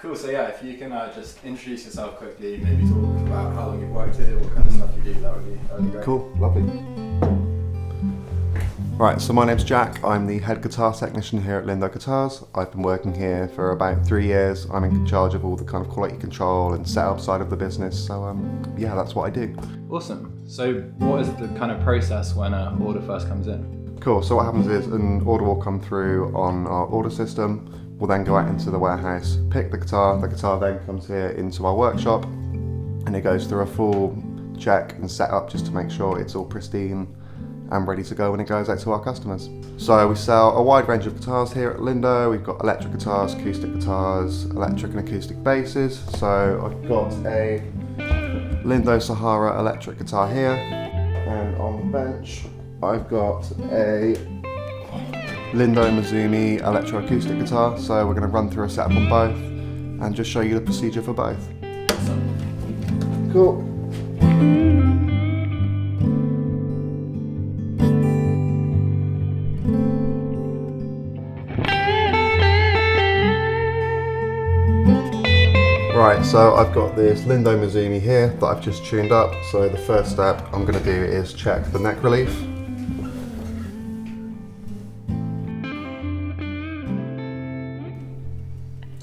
Cool, so yeah, if you can just introduce yourself quickly, maybe talk about how long you've worked here, what kind of stuff you do, that would be great. Cool, lovely. Right, so my name's Jack. I'm the head guitar technician here at Lindo Guitars. I've been working here for about 3 years. I'm in charge of all the kind of quality control and setup side of the business, so yeah, that's what I do. Awesome. So what is the kind of process when an order first comes in? Cool, so what happens is an order will come through on our order system. We'll then go out into the warehouse, pick the guitar then comes here into our workshop, and it goes through a full check and setup just to make sure it's all pristine and ready to go when it goes out to our customers. So we sell a wide range of guitars here at Lindo. We've got electric guitars, acoustic guitars, electric and acoustic basses. So I've got a Lindo Sahara electric guitar here, and on the bench I've got a Lindo Mizumi electroacoustic guitar. So we're going to run through a setup on both and just show you the procedure for both. Awesome. Cool. Right, so I've got this Lindo Mizumi here that I've just tuned up. So the first step I'm going to do is check the neck relief.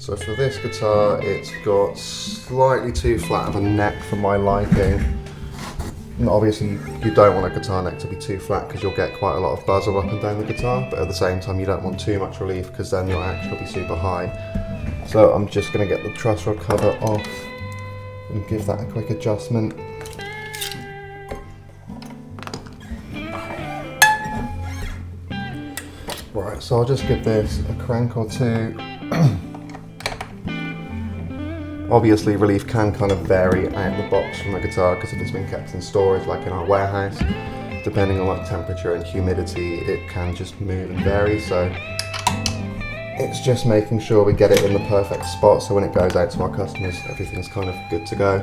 So for this guitar, it's got slightly too flat of a neck for my liking. And obviously, you don't want a guitar neck to be too flat because you'll get quite a lot of buzzle up and down the guitar, but at the same time, you don't want too much relief because then your action will be super high. So I'm just going to get the truss rod cover off and give that a quick adjustment. Right, so I'll just give this a crank or two. Obviously, relief can kind of vary out the box from the guitar because if it's been kept in storage, like in our warehouse, depending on like temperature and humidity, it can just move and vary. So it's just making sure we get it in the perfect spot so when it goes out to our customers, everything's kind of good to go.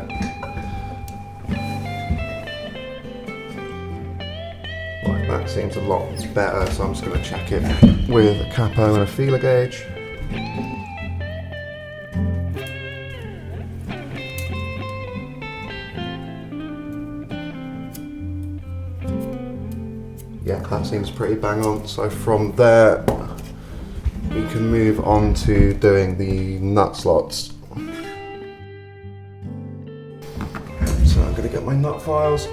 Right, that seems a lot better, so I'm just going to check it with a capo and a feeler gauge. Yeah, that seems pretty bang on. So from there, we can move on to doing the nut slots. So I'm going to get my nut files.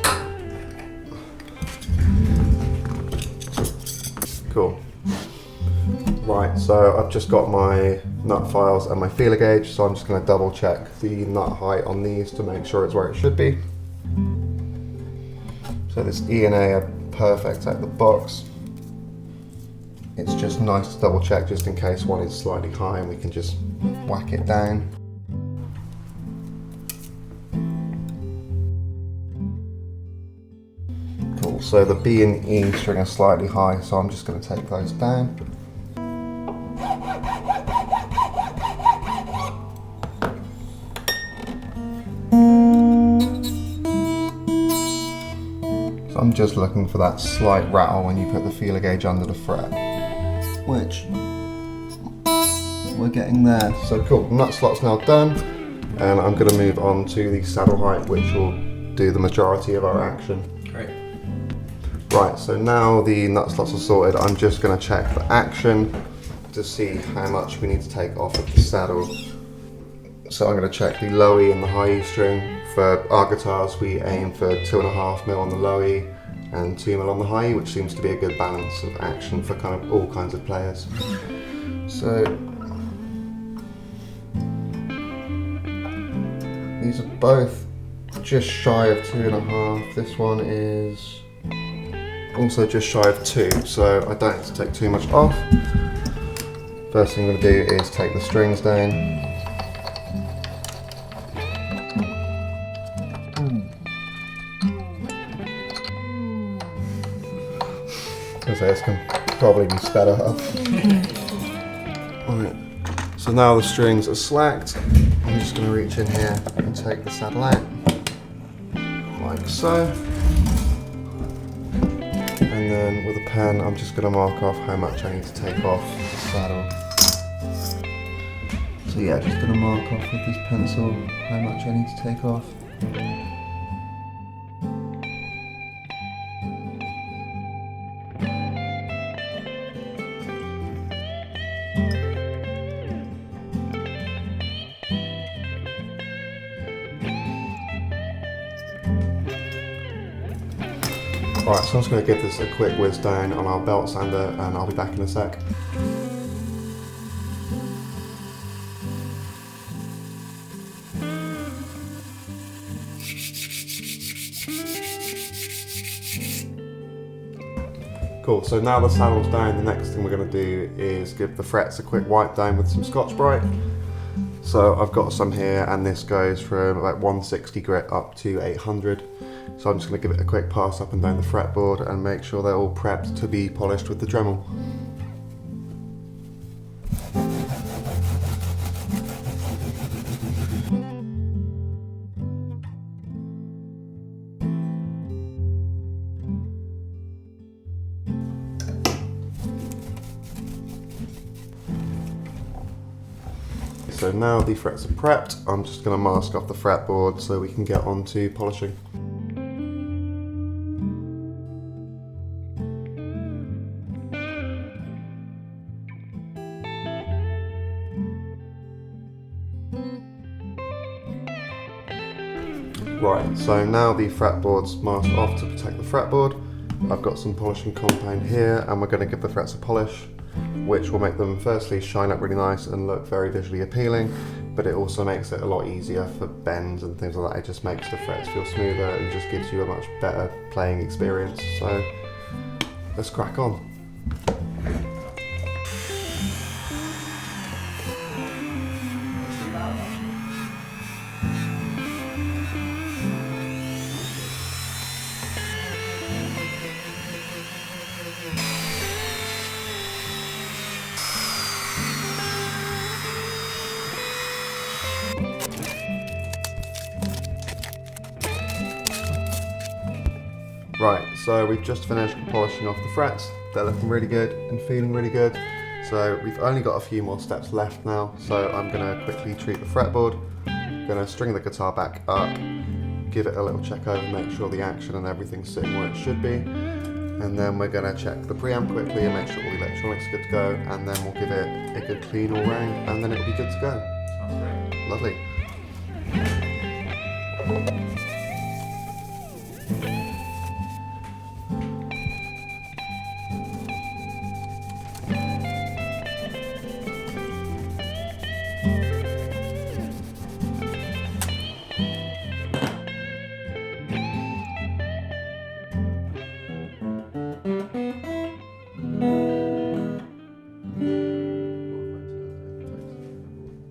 Cool. Right, so I've just got my nut files and my feeler gauge, so I'm just going to double check the nut height on these to make sure it's where it should be. So this E and A are perfect out the box. It's just nice to double check just in case one is slightly high and we can just whack it down. Cool, so the B and E string are slightly high, so I'm just going to take those down. So I'm just looking for that slight rattle when you put the feeler gauge under the fret, which we're getting there. So cool, nut slot's now done, and I'm going to move on to the saddle height, which will do the majority of our action. Great. Right, so now the nut slots are sorted, I'm just going to check the action to see how much we need to take off of the saddle. So I'm going to check the low E and the high E string. For our guitars, we aim for 2.5mm on the low E and 2mm on the high E, which seems to be a good balance of action for kind of all kinds of players. So these are both just shy of 2.5. This one is also just shy of 2, so I don't have to take too much off. First thing I'm going to do is take the strings down. This can probably be sped up. Right. So now the strings are slacked. I'm just going to reach in here and take the saddle out, like so. And then with a pen, I'm just going to mark off how much I need to take off the saddle. So yeah, just going to mark off with this pencil how much I need to take off. Alright, so I'm just going to give this a quick whiz down on our belt sander and I'll be back in a sec. Cool, so now the saddle's down, the next thing we're going to do is give the frets a quick wipe down with some Scotch-Brite. So I've got some here and this goes from about 160 grit up to 800. So I'm just going to give it a quick pass up and down the fretboard and make sure they're all prepped to be polished with the Dremel. So now the frets are prepped, I'm just going to mask off the fretboard so we can get on to polishing. Right, so now the fretboard's masked off to protect the fretboard. I've got some polishing compound here and we're going to give the frets a polish, which will make them firstly shine up really nice and look very visually appealing, but it also makes it a lot easier for bends and things like that. It just makes the frets feel smoother and just gives you a much better playing experience. So let's crack on. Right, so we've just finished polishing off the frets. They're looking really good and feeling really good. So we've only got a few more steps left now. So I'm going to quickly treat the fretboard. I'm going to string the guitar back up, give it a little check over, make sure the action and everything's sitting where it should be. And then we're going to check the preamp quickly and make sure all the electronics are good to go. And then we'll give it a good clean all round and then it'll be good to go. Sounds great. Lovely.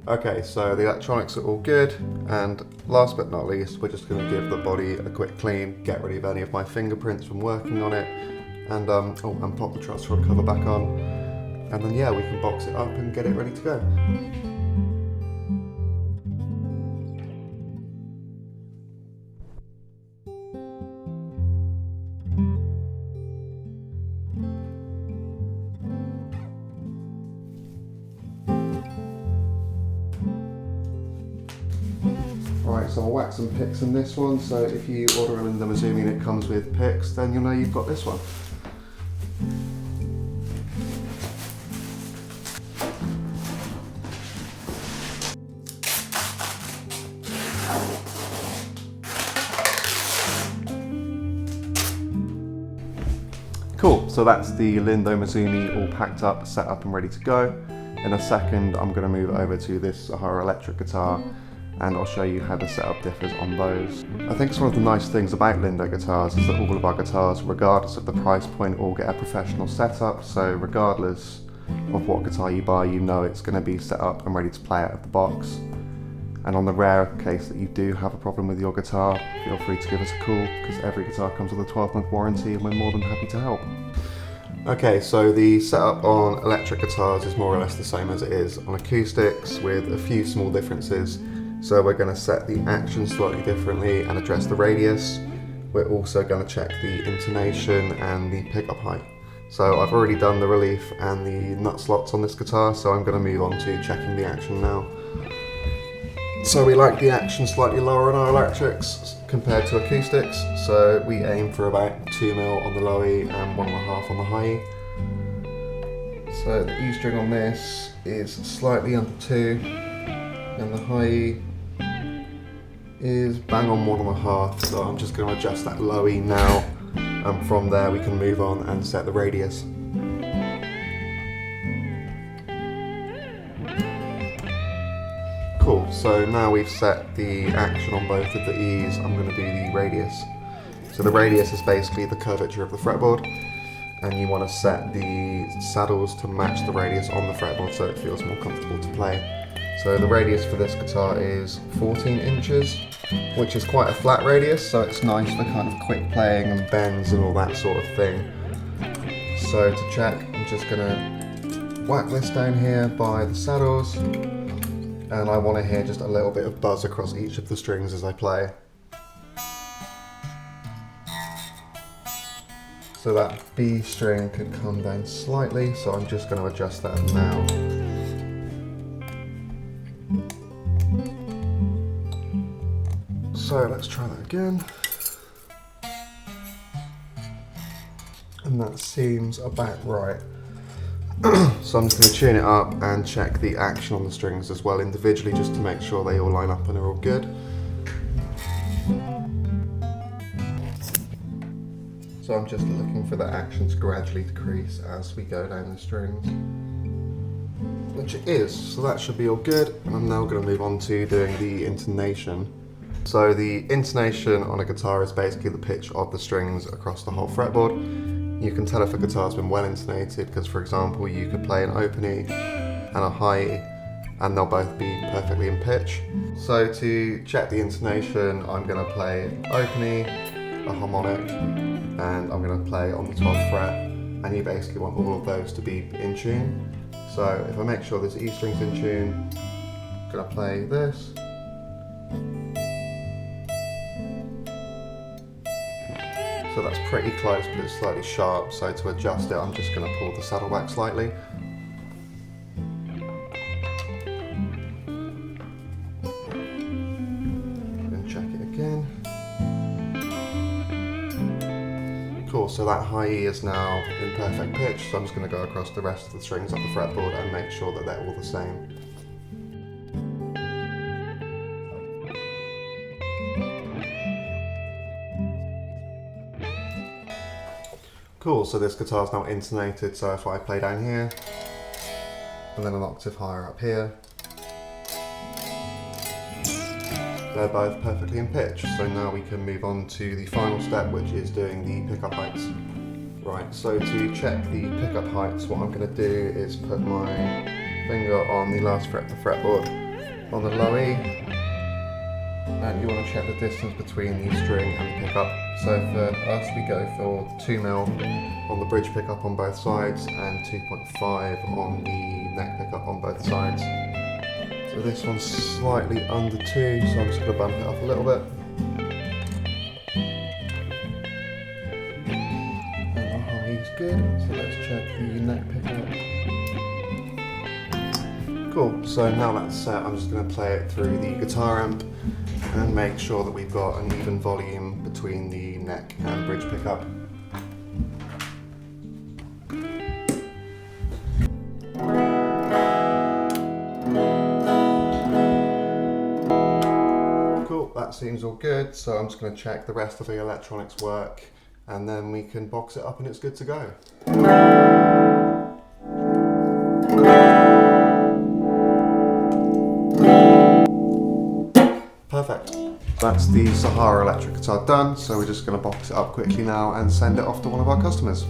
Okay, so the electronics are all good, and last but not least, we're just going to give the body a quick clean, get rid of any of my fingerprints from working on it, and pop the truss rod cover back on, and then yeah, we can box it up and get it ready to go. Right, so I'll whack some picks in this one, so if you order a Lindo Mazumi and it comes with picks, then you'll know you've got this one. Cool, so that's the Lindo Mazumi all packed up, set up and ready to go. In a second, I'm going to move over to this Sahara electric guitar and I'll show you how the setup differs on those. I think one of the nice things about Lindo guitars is that all of our guitars, regardless of the price point, all get a professional setup, so regardless of what guitar you buy, you know it's going to be set up and ready to play out of the box. And on the rare case that you do have a problem with your guitar, feel free to give us a call, because every guitar comes with a 12-month warranty and we're more than happy to help. Okay, so the setup on electric guitars is more or less the same as it is on acoustics, with a few small differences. So we're going to set the action slightly differently and address the radius. We're also going to check the intonation and the pickup height. So I've already done the relief and the nut slots on this guitar, so I'm going to move on to checking the action now. So we like the action slightly lower on our electrics compared to acoustics, so we aim for about 2mm on the low E and 1.5 on the high E. So the E string on this is slightly under 2, and the high E is bang on 1.5, so I'm just going to adjust that low E now, and from there we can move on and set the radius. Cool, so now we've set the action on both of the E's, I'm going to do the radius. So the radius is basically the curvature of the fretboard, and you want to set the saddles to match the radius on the fretboard so it feels more comfortable to play. So the radius for this guitar is 14 inches, which is quite a flat radius, so it's nice for kind of quick playing and bends and all that sort of thing. So to check, I'm just going to whack this down here by the saddles, and I want to hear just a little bit of buzz across each of the strings as I play. So that B string could come down slightly, so I'm just going to adjust that now. So let's try that again. And that seems about right. So I'm just going to tune it up and check the action on the strings as well individually, just to make sure they all line up and are all good. So I'm just looking for the action to gradually decrease as we go down the strings, which it is, so that should be all good. And I'm now going to move on to doing the intonation. So the intonation on a guitar is basically the pitch of the strings across the whole fretboard. You can tell if a guitar's been well intonated because, for example, you could play an open E and a high E and they'll both be perfectly in pitch. So to check the intonation, I'm going to play open E, a harmonic, and I'm going to play on the 12th fret, and you basically want all of those to be in tune. So if I make sure this E string's in tune, I'm going to play this. So that's pretty close, but it's slightly sharp, so to adjust it, I'm just going to pull the saddle back slightly. And check it again. Cool, so that high E is now in perfect pitch, so I'm just going to go across the rest of the strings up the fretboard and make sure that they're all the same. Cool, so this guitar's now intonated, so if I play down here, and then an octave higher up here, they're both perfectly in pitch. So now we can move on to the final step, which is doing the pickup heights. Right, so to check the pickup heights, what I'm going to do is put my finger on the last fret of the fretboard on the low E, and you want to check the distance between the string and the pickup. So for us, we go for 2mm on the bridge pickup on both sides and 2.5 on the neck pickup on both sides. So this one's slightly under 2, so I'm just going to bump it up a little bit. And the high E's good, so let's check the neck pickup. Cool, so now that's set, I'm just going to play it through the guitar amp and make sure that we've got an even volume between the neck and bridge pickup. Cool, that seems all good, so I'm just going to check the rest of the electronics work and then we can box it up and it's good to go. Perfect. That's the Sahara electric guitar done, so we're just going to box it up quickly now and send it off to one of our customers.